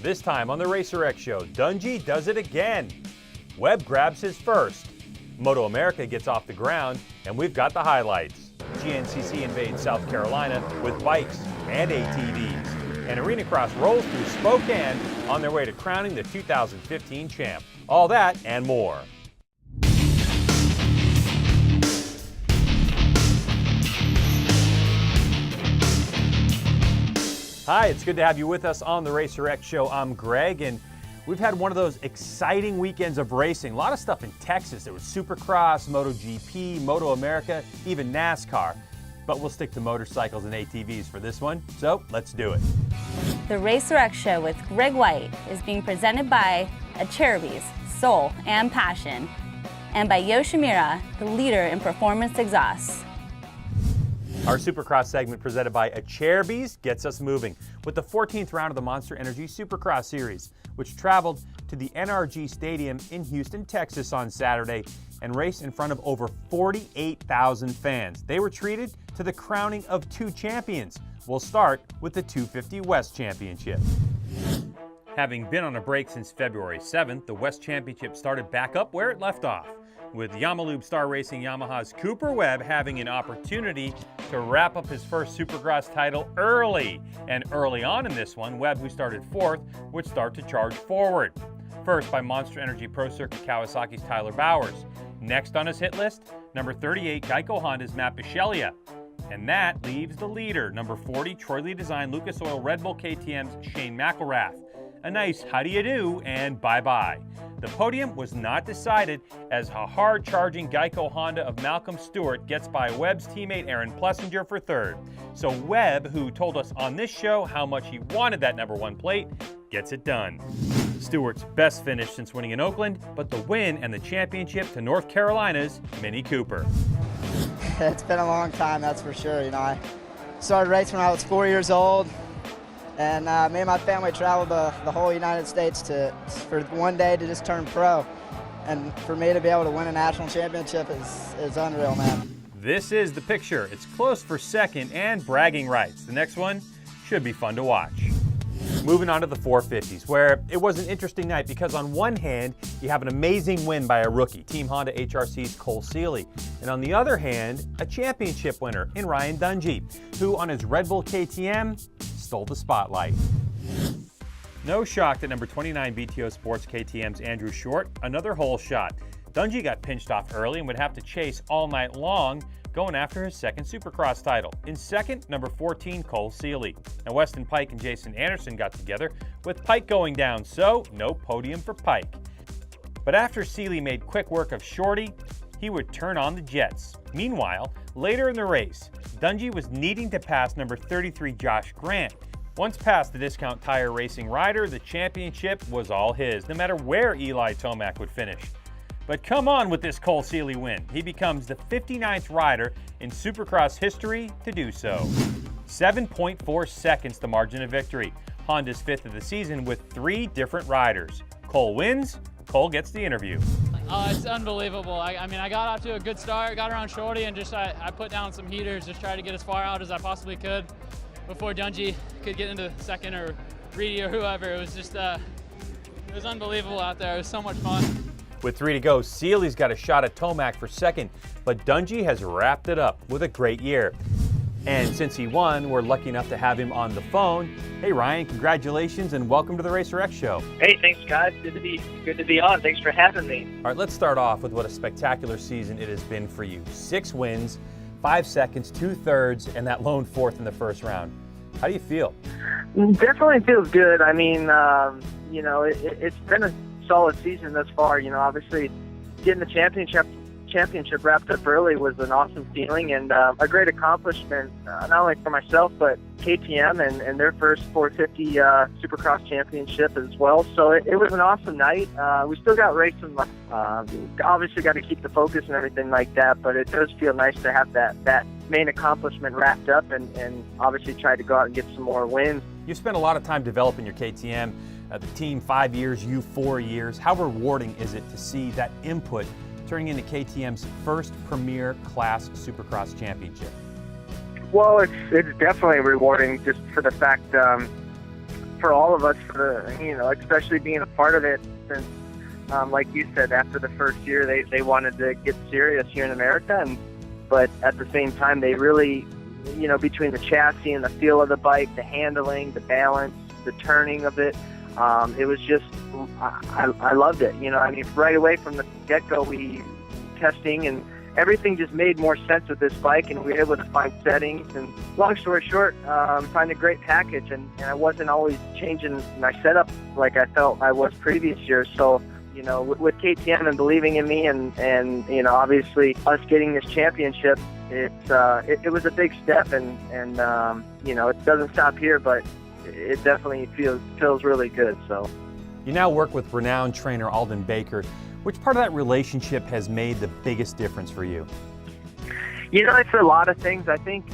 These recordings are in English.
This time on the Racer X Show, Dungey does it again. Webb grabs his first. Moto America gets off the ground, and we've got the highlights. GNCC invades South Carolina with bikes and ATVs. And Arena Cross rolls through Spokane on their way to crowning the 2015 champ. All that and more. Hi, it's good to have you with us on the Racer X Show. I'm Greg, and we've had one of those exciting weekends of racing. A lot of stuff in Texas. There was Supercross, MotoGP, Moto America, even NASCAR. But we'll stick to motorcycles and ATVs for this one, so let's do it. The Racer X Show with Greg White is being presented by Acherubi's Soul and Passion, and by Yoshimura, the leader in performance exhausts. Our Supercross segment presented by Acherubi's gets us moving with the 14th round of the Monster Energy Supercross Series, which traveled to the NRG Stadium in Houston, Texas on Saturday and raced in front of over 48,000 fans. They were treated to the crowning of two champions. We'll start with the 250 West Championship. Having been on a break since February 7th, the West Championship started back up where it left off, with Yamalube Star Racing Yamaha's Cooper Webb having an opportunity to wrap up his first Supercross title early. And early on in this one, Webb, who started fourth, would start to charge forward. First by Monster Energy Pro Circuit Kawasaki's Tyler Bowers. Next on his hit list, number 38 Geico Honda's Matt Bisceglia. And that leaves the leader, number 40 Troy Lee Design Lucas Oil Red Bull KTM's Shane McElrath. A nice how do you do and bye-bye. The podium was not decided as a hard-charging Geico Honda of Malcolm Stewart gets by Webb's teammate Aaron Plessinger for third. So Webb, who told us on this show how much he wanted that number one plate, gets it done. Stewart's best finish since winning in Oakland, but the win and the championship to North Carolina's Mini Cooper. It's been a long time, that's for sure. You know, I started racing when I was 4 years old. And me and my family traveled the whole United States for one day to just turn pro. And for me to be able to win a national championship is unreal, man. This is the picture. It's close for second and bragging rights. The next one should be fun to watch. Moving on to the 450s, where it was an interesting night because on one hand, you have an amazing win by a rookie, Team Honda HRC's Cole Seely. And on the other hand, a championship winner in Ryan Dungey, who on his Red Bull KTM stole the spotlight. No shock that number 29 BTO Sports KTM's Andrew Short, another hole shot. Dungey got pinched off early and would have to chase all night long, going after his second Supercross title. In second, number 14 Cole Seely. Now Weston Pike and Jason Anderson got together, with Pike going down, so no podium for Pike. But after Seely made quick work of Shorty, he would turn on the jets. Meanwhile, later in the race, Dungey was needing to pass number 33 Josh Grant. Once past the Discount Tire Racing rider, the championship was all his, no matter where Eli Tomac would finish. But come on with this Cole Seely win. He becomes the 59th rider in Supercross history to do so. 7.4 seconds the margin of victory. Honda's fifth of the season with three different riders. Cole wins, Cole gets the interview. Oh, it's unbelievable. I mean, I got off to a good start, got around Shorty, and just I put down some heaters, just tried to get as far out as I possibly could before Dungey could get into second or Reedy or whoever. It was just, it was unbelievable out there. It was so much fun. With 3 to go, Seely's got a shot at Tomac for second, but Dungey has wrapped it up with a great year. And since he won, we're lucky enough to have him on the phone. Hey Ryan, congratulations and welcome to the Racer X Show. Hey, thanks guys. Good to be on. Thanks for having me. All right, let's start off with what a spectacular season it has been for you. 6 wins, 5 seconds, 2/3, and that lone fourth in the first round. How do you feel? Definitely feels good. I mean, you know, it's been a solid season thus far. You know, obviously getting the championship wrapped up early was an awesome feeling and a great accomplishment, not only for myself, but KTM and their first 450 Supercross championship as well. So it was an awesome night. We still got racing left. Obviously got to keep the focus and everything like that, but it does feel nice to have that main accomplishment wrapped up and obviously try to go out and get some more wins. You've spent a lot of time developing your KTM. The team 5 years, you 4 years. How rewarding is it to see that input turning into KTM's first Premier Class Supercross championship? Well, it's definitely rewarding just for the fact for all of us, especially being a part of it, since, like you said, after the first year, they wanted to get serious here in America, but at the same time, they really, between the chassis and the feel of the bike, the handling, the balance, the turning of it, it was just, I loved it. Right away from the get-go, we testing and everything just made more sense with this bike, and we were able to find settings. And long story short, find a great package, and I wasn't always changing my setup like I felt I was previous years. So, with KTM and believing in me, and obviously us getting this championship, it was a big step, and it doesn't stop here, but it definitely feels really good. So, you now work with renowned trainer Alden Baker. Which part of that relationship has made the biggest difference for you? It's a lot of things. I think,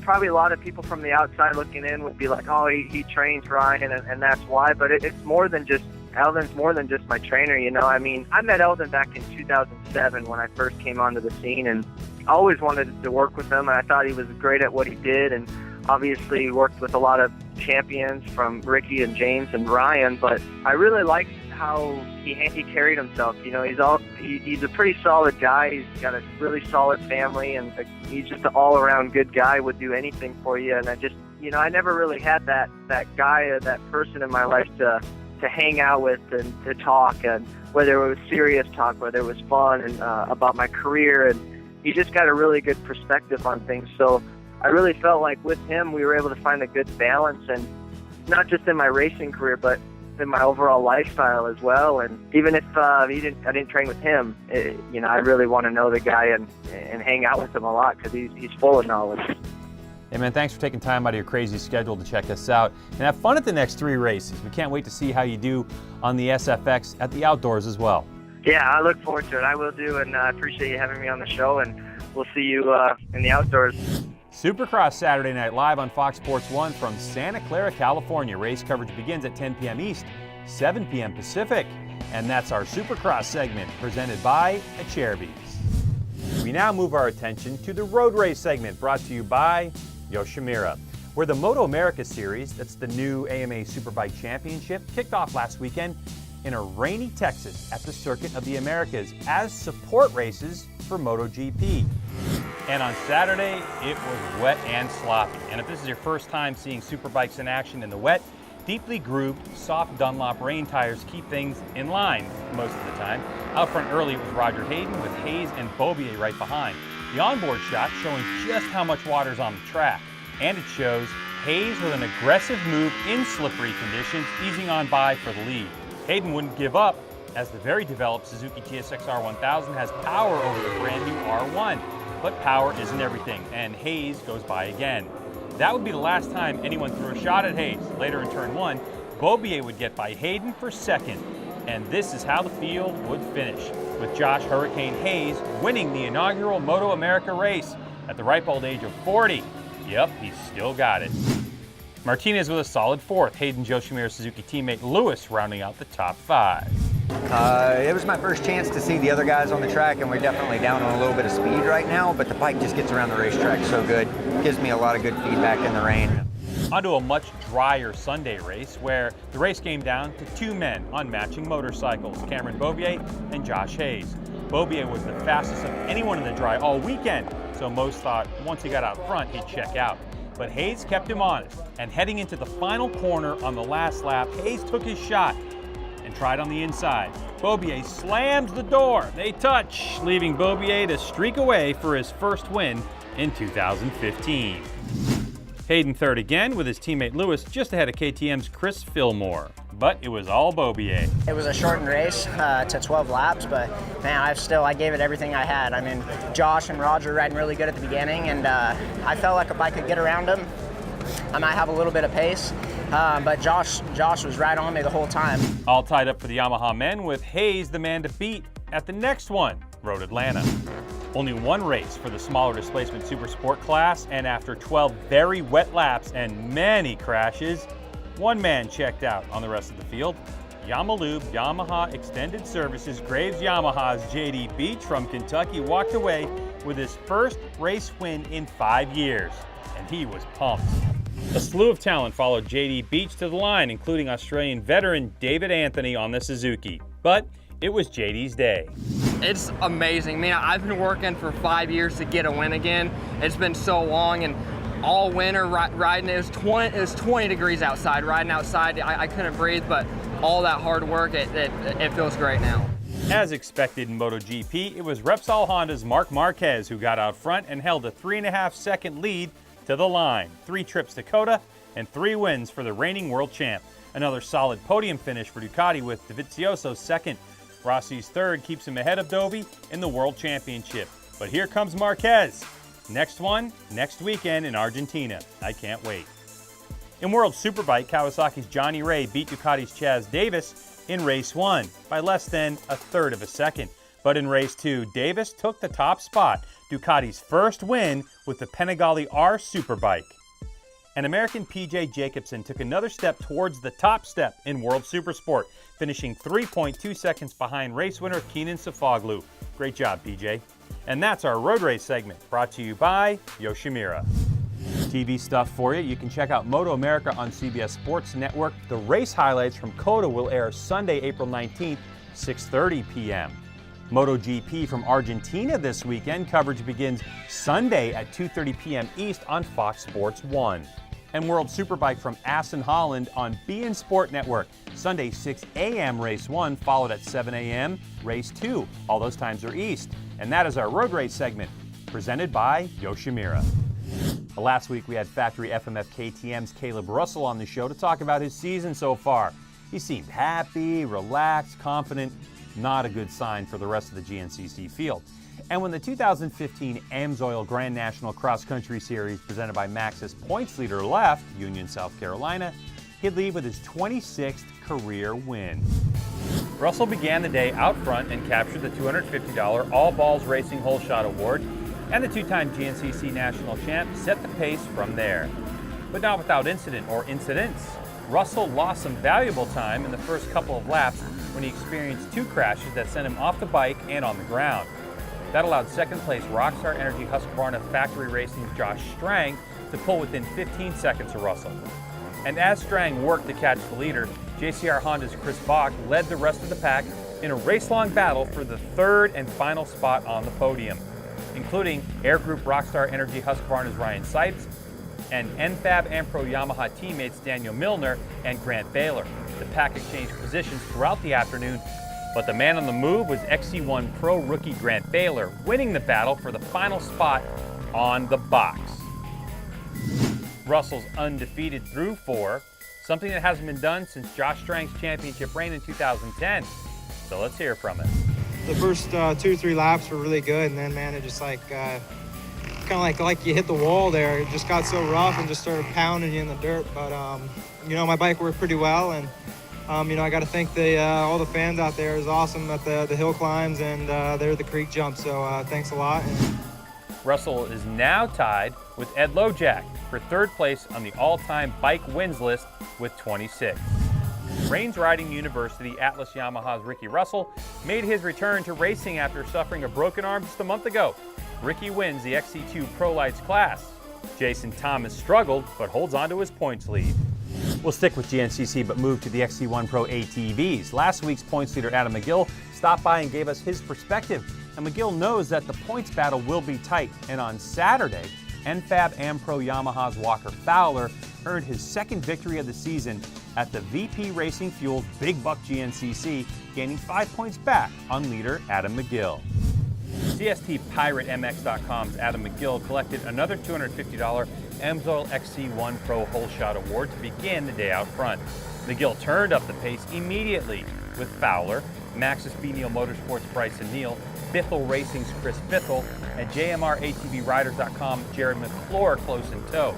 probably a lot of people from the outside looking in would be like, oh, he trains Ryan, and that's why. But it's more than just, Alden's more than just my trainer, I met Alden back in 2007 when I first came onto the scene, and I always wanted to work with him, and I thought he was great at what he did, and obviously worked with a lot of champions from Ricky and James and Ryan, but I really liked how he carried himself. He's a pretty solid guy. He's got a really solid family, and he's just an all-around good guy, would do anything for you. And I just, I never really had that guy or that person in my life to hang out with and to talk, and whether it was serious talk, whether it was fun, and about my career, and he just got a really good perspective on things. So I really felt like with him we were able to find a good balance, and not just in my racing career, but in my overall lifestyle as well. And even if I didn't train with him, I really want to know the guy and hang out with him a lot, because he's full of knowledge. Hey man, thanks for taking time out of your crazy schedule to check us out, and have fun at the next 3 races. We can't wait to see how you do on the SFX at the outdoors as well. Yeah, I look forward to it. I will do, and I appreciate you having me on the show, and we'll see you in the outdoors. Supercross Saturday night live on Fox Sports 1 from Santa Clara, California. Race coverage begins at 10 p.m. East, 7 p.m. Pacific. And that's our Supercross segment presented by Acherbys. We now move our attention to the road race segment brought to you by Yoshimura, where the Moto America Series, that's the new AMA Superbike Championship, kicked off last weekend in a rainy Texas at the Circuit of the Americas as support races for MotoGP. And on Saturday, it was wet and sloppy. And if this is your first time seeing superbikes in action in the wet, deeply grooved, soft Dunlop rain tires keep things in line most of the time. Out front early was Roger Hayden with Hayes and Beaubier right behind. The onboard shot showing just how much water's on the track. And it shows Hayes with an aggressive move in slippery conditions, easing on by for the lead. Hayden wouldn't give up, as the very developed Suzuki TSX R1000 has power over the brand new R1. But power isn't everything, and Hayes goes by again. That would be the last time anyone threw a shot at Hayes. Later in turn 1, Beaubier would get by Hayden for second. And this is how the field would finish, with Josh Hurricane Hayes winning the inaugural Moto America race at the ripe old age of 40. Yep, he's still got it. Martinez with a solid 4th. Hayden Yoshimura Suzuki teammate Lewis rounding out the top 5. It was my first chance to see the other guys on the track, and we're definitely down on a little bit of speed right now, but the bike just gets around the racetrack so good. Gives me a lot of good feedback in the rain. Onto a much drier Sunday race, where the race came down to 2 men on matching motorcycles, Cameron Beaubier and Josh Hayes. Beaubier was the fastest of anyone in the dry all weekend, so most thought once he got out front, he'd check out. But Hayes kept him honest, and heading into the final corner on the last lap, Hayes took his shot and tried on the inside. Beaubier slams the door. They touch, leaving Beaubier to streak away for his first win in 2015. Hayden third again with his teammate Lewis just ahead of KTM's Chris Fillmore. But it was all Beaubier. It was a shortened race to 12 laps, but man, I gave it everything I had. I mean, Josh and Roger riding really good at the beginning, and I felt like if I could get around them, I might have a little bit of pace. But Josh was right on me the whole time. All tied up for the Yamaha men, with Hayes the man to beat at the next one, Road Atlanta. Only one race for the smaller displacement super sport class, and after 12 very wet laps and many crashes, one man checked out on the rest of the field. Yamalube Yamaha Extended Services Graves Yamaha's JD Beach from Kentucky walked away with his first race win in 5 years, and he was pumped. A slew of talent followed JD Beach to the line, including Australian veteran David Anthony on the Suzuki. But it was JD's day. It's amazing. Man, I've been working for 5 years to get a win again. It's been so long, and all winter riding, it was 20 degrees outside. Riding outside, I couldn't breathe, but all that hard work, it feels great now. As expected in MotoGP, it was Repsol Honda's Marc Marquez who got out front and held a 3.5-second lead to the line. 3 trips to Coda and 3 wins for the reigning world champ. Another solid podium finish for Ducati with Dovizioso second. Rossi's third keeps him ahead of Dovi in the World Championship. But here comes Marquez. Next one, next weekend in Argentina. I can't wait. In World Superbike, Kawasaki's Johnny Ray beat Ducati's Chaz Davis in Race 1 by less than a third of a second. But in Race 2, Davis took the top spot, Ducati's first win with the Panigale R Superbike. And American PJ Jacobsen took another step towards the top step in World Supersport, finishing 3.2 seconds behind race winner Kenan Sofoglu. Great job, PJ. And that's our road race segment, brought to you by Yoshimura. TV stuff for you. You can check out Moto America on CBS Sports Network. The race highlights from COTA will air Sunday, April 19th, 6:30 p.m. MotoGP from Argentina this weekend. Coverage begins Sunday at 2:30 p.m. East on Fox Sports 1. And World Superbike from Assen, Holland on beIN Sport Network. Sunday, 6 a.m. Race 1, followed at 7 a.m. Race 2. All those times are East. And that is our road race segment, presented by Yoshimura. Last week, we had Factory FMF KTM's Caleb Russell on the show to talk about his season so far. He seemed happy, relaxed, confident. Not a good sign for the rest of the GNCC field. And when the 2015 AMSOIL Grand National Cross Country Series presented by Maxxis points leader left Union, South Carolina, he'd leave with his 26th career win. Russell began the day out front and captured the $250 All Balls Racing Hole Shot Award, and the 2-time GNCC national champ set the pace from there. But not without incident or incidents. Russell lost some valuable time in the first couple of laps when he experienced 2 crashes that sent him off the bike and on the ground. That allowed second place Rockstar Energy Husqvarna Factory Racing's Josh Strang to pull within 15 seconds of Russell. And as Strang worked to catch the leader, JCR Honda's Chris Bach led the rest of the pack in a race-long battle for the third and final spot on the podium, including Air Group Rockstar Energy Husqvarna's Ryan Seitz and NFAB Ampro Yamaha teammates Daniel Milner and Grant Baylor. The pack exchanged positions throughout the afternoon, but the man on the move was XC1 Pro rookie Grant Baylor, winning the battle for the final spot on the box. Russell's undefeated through 4, something that hasn't been done since Josh Strang's championship reign in 2010. So let's hear from it. The first 2-3 laps were really good, and then, man, it just kind of like you hit the wall there. It just got so rough and just started pounding you in the dirt. But my bike worked pretty well, and I got to thank all the fans out there. It was awesome at the hill climbs and the creek jumps. So thanks a lot. Russell is now tied with Ed Lojak for third place on the all-time bike wins list with 26. Reigns Riding University Atlas Yamaha's Ricky Russell made his return to racing after suffering a broken arm just a month ago. Ricky wins the XC2 Pro Lights class. Jason Thomas struggled, but holds on to his points lead. We'll stick with GNCC, but move to the XC1 Pro ATVs. Last week's points leader Adam McGill stopped by and gave us his perspective. And McGill knows that the points battle will be tight. And on Saturday, NFAB Ampro Yamaha's Walker Fowler earned his second victory of the season at the VP Racing Fuel's Big Buck GNCC, gaining 5 points back on leader Adam McGill. CSTPirateMX.com's Adam McGill collected another $250 AMSOIL XC1 Pro Hole Shot Award to begin the day out front. McGill turned up the pace immediately with Fowler, Maxxis Neal Motorsports' Bryson Neal, Bithell Racing's Chris Bithell, and JMRATVRiders.com Jared McClure close in tow.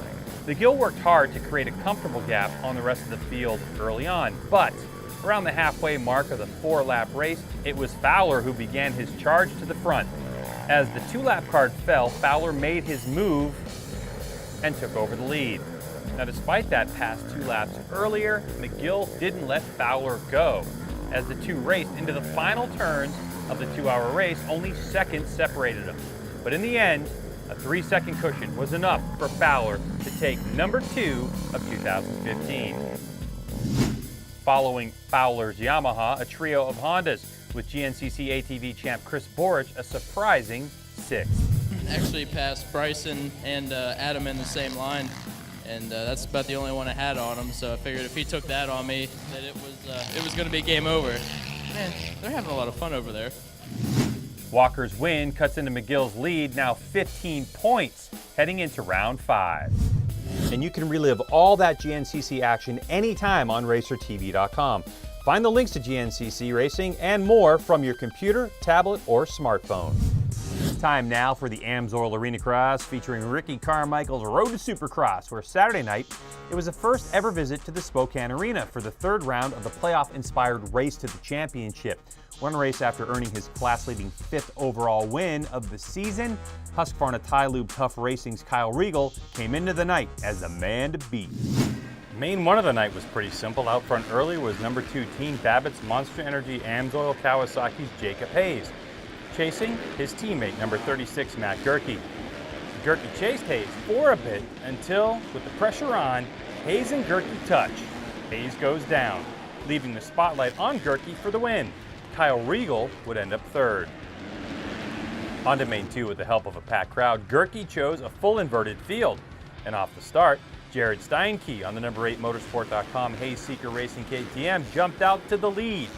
McGill worked hard to create a comfortable gap on the rest of the field early on, but around the halfway mark of the 4-lap race, it was Fowler who began his charge to the front. As the 2-lap card fell, Fowler made his move and took over the lead. Now, despite that past 2 laps earlier, McGill didn't let Fowler go. As the two raced into the final turns of the 2-hour race, only seconds separated them. But in the end, A 3-second cushion was enough for Fowler to take number 2 of 2015. Following Fowler's Yamaha, a trio of Hondas, with GNCC ATV champ Chris Borich a surprising 6th. Actually passed Bryson and Adam in the same line, and that's about the only one I had on him, so I figured if he took that on me, that it was going to be game over. Man, they're having a lot of fun over there. Walker's win cuts into McGill's lead, now 15 points, heading into round 5. And you can relive all that GNCC action anytime on RacerTV.com. Find the links to GNCC racing and more from your computer, tablet, or smartphone. It's time now for the AMSOIL Arena Cross featuring Ricky Carmichael's Road to Supercross, where Saturday night it was the first ever visit to the Spokane Arena for the 3rd round of the playoff-inspired race to the championship. One race after earning his class-leading 5th overall win of the season, Husqvarna Tylube Tough Racing's Kyle Riegel came into the night as the man to beat. Main one of the night was pretty simple. Out front early was number 2 Team Babbitt's Monster Energy AMSOIL Kawasaki's Jacob Hayes, chasing his teammate number 36 Matt Gerke. Gerke chased Hayes for a bit until, with the pressure on, Hayes and Gerke touch. Hayes goes down, leaving the spotlight on Gerke for the win. Kyle Riegel would end up 3rd. On to main 2 with the help of a packed crowd, Gerke chose a full inverted field. And off the start, Jared Steinke on the number 8 Motorsport.com Hayes Seeker Racing KTM jumped out to the lead.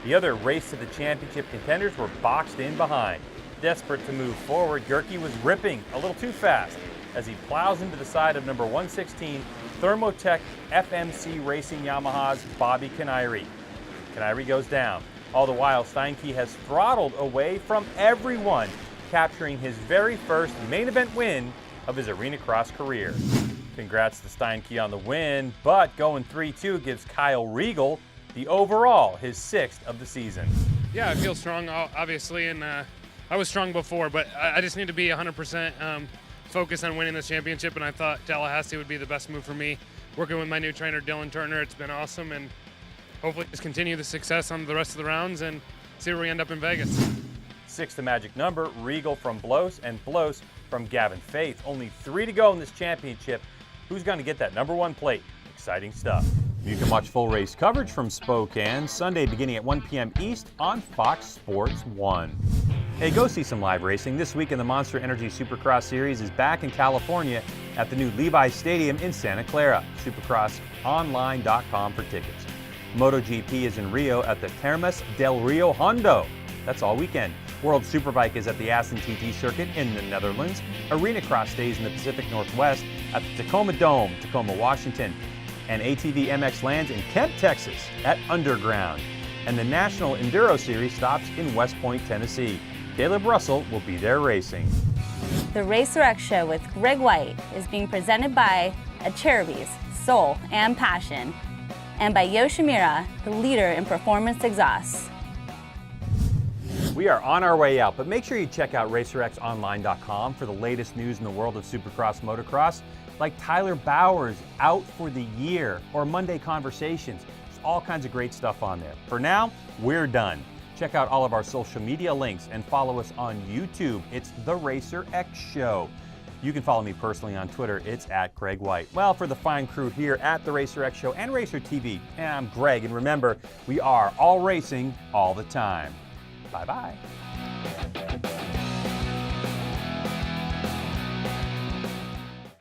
The other race to the championship contenders were boxed in behind. Desperate to move forward, Gerke was ripping a little too fast as he plows into the side of number 116 Thermotech FMC Racing Yamaha's Bobby Canary. Canary goes down. All the while, Steinke has throttled away from everyone, capturing his very first main event win of his Arena Cross career. Congrats to Steinke on the win, but going 3-2 gives Kyle Riegel the overall, his 6th of the season. Yeah, I feel strong, obviously, and I was strong before, but I just need to be 100% focused on winning this championship, and I thought Tallahassee would be the best move for me. Working with my new trainer, Dylan Turner, it's been awesome, and hopefully just continue the success on the rest of the rounds and see where we end up in Vegas. 6th the magic number, Riegel from Blos and Blos from Gavin Faith. Only 3 to go in this championship. Who's going to get that number 1 plate? Exciting stuff. You can watch full race coverage from Spokane Sunday beginning at 1 p.m. East on Fox Sports 1. Hey, go see some live racing. This week in the Monster Energy Supercross Series is back in California at the new Levi's Stadium in Santa Clara. SupercrossOnline.com for tickets. MotoGP is in Rio at the Termas del Rio Hondo. That's all weekend. World Superbike is at the Assen TT Circuit in the Netherlands. Arena Cross stays in the Pacific Northwest at the Tacoma Dome, Tacoma, Washington. And ATV MX lands in Kent, Texas at Underground. And the National Enduro Series stops in West Point, Tennessee. Caleb Russell will be there racing. The Racer X Show with Greg White is being presented by Cherubies, Soul and Passion, and by Yoshimura, the leader in performance exhausts. We are on our way out, but make sure you check out RacerXOnline.com for the latest news in the world of Supercross motocross, like Tyler Bowers out for the year, or Monday Conversations. There's all kinds of great stuff on there. For now, we're done. Check out all of our social media links and follow us on YouTube. It's The Racer X Show. You can follow me personally on Twitter. It's at Greg White. Well, for the fine crew here at The Racer X Show and Racer TV, I'm Greg, and remember, we are all racing all the time. Bye-bye.